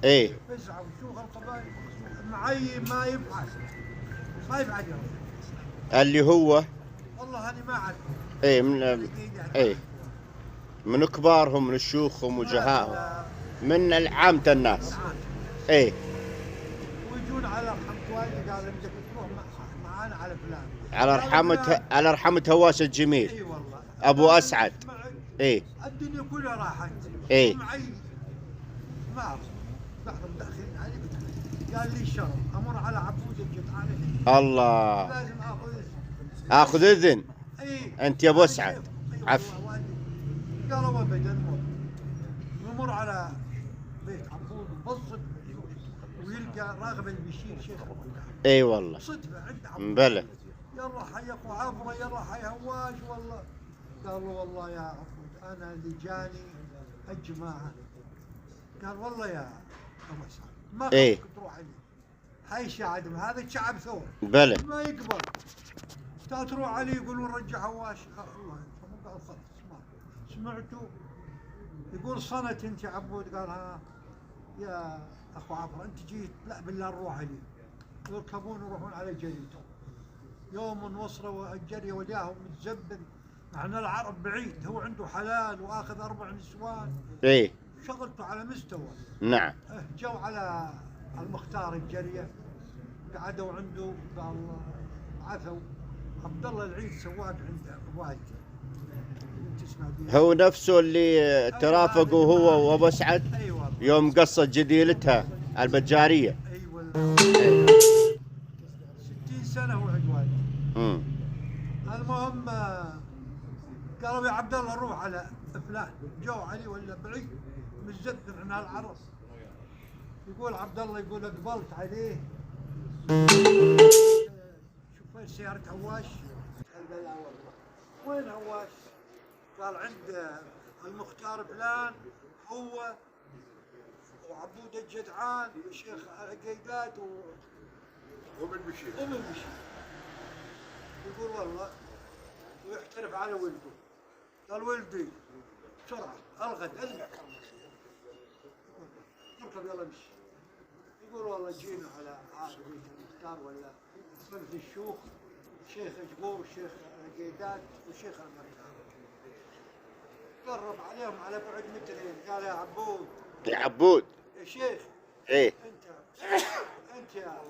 ايه فزعه وشيوخ القبائل معين ما يبعد، ما يبعد يوم. اللي هو والله انا ما اعرف. ايه من ايه من كبارهم، من شيوخهم لا وجهائهم، لا من عامة الناس. لا. ايه ويجون على رحمة والدي قال بدك تروح معانا على فلان. على قالوا رحمة فلان. على رحمة هواس الجميل اي والله. ابو قال اسعد. معي ايه الدنيا كلها راحت. ايه ومعي ما اعرف بعضهم داخلين علي. قال لي الشرف امر على عبود الجدعان الله. لازم اخذ اخذ اذن اي انت يا ابو اسعد. اي عف والله والدي قالوا ابدا نمر على بيت عبود وبصد ويلقى راغب المشير شيخ اي والله صدفه عند عبود. بلى. يلا حي اخو عبره، يلا حي هواش والله. قالوا والله يا عبود انا اللي جاني الجماعه. قال والله يا ابو اسعد ما ايه خليك تروح عليه. هاي شعب هذا شعب ثور بلى. ما يقبل. تروح عليه يقولون رجع هواش. الله يرحمه قال خلاص ما سمعتوا يقول صنت انت يا عبود. قال ها يا اخو عبره انت جيت لا بالله نروح عليه. يركبون يروحون على جريته. يوم وصلوا الجري وجاهم متزبد. مع العرب بعيد، هو عنده حلال واخذ 4 نسوان. ايه شغلته على مستوى. نعم. جو على المختار الجريه قعدوا عنده. قال عثوا عبد الله العيد سواق عنده والدي. تسمع بيه. هو نفسه اللي ترافقوا هو وابو اسعد اي والله. يوم قصت جديلتها البجاريه. اي والله. 60 سنه هو عند والدي. المهم قالوا يا عبد الله روح على فلان. جو علي ولا بعيد متزبد عن العرب. يقول عبد الله يقول اقبلت عليه. شوف وين سيارة هواش؟ قال لا والله. وين هواش؟ قال عند المختار فلان هو وعبود الجدعان والشيخ العقيدات ومن بشير. يقول والله ويحترف على ولده. قال ولدي بسرعة الغد ازمع اركب يلا امشي. يقول والله جينا على عاد بيت المختار ولا مجلس الشيوخ شيخ جبور والشيخ عقيدات والشيخ المختار. قرب عليهم على بعد مترين. قال يا عبود. يا عبود. يا شيخ. ايه انت يا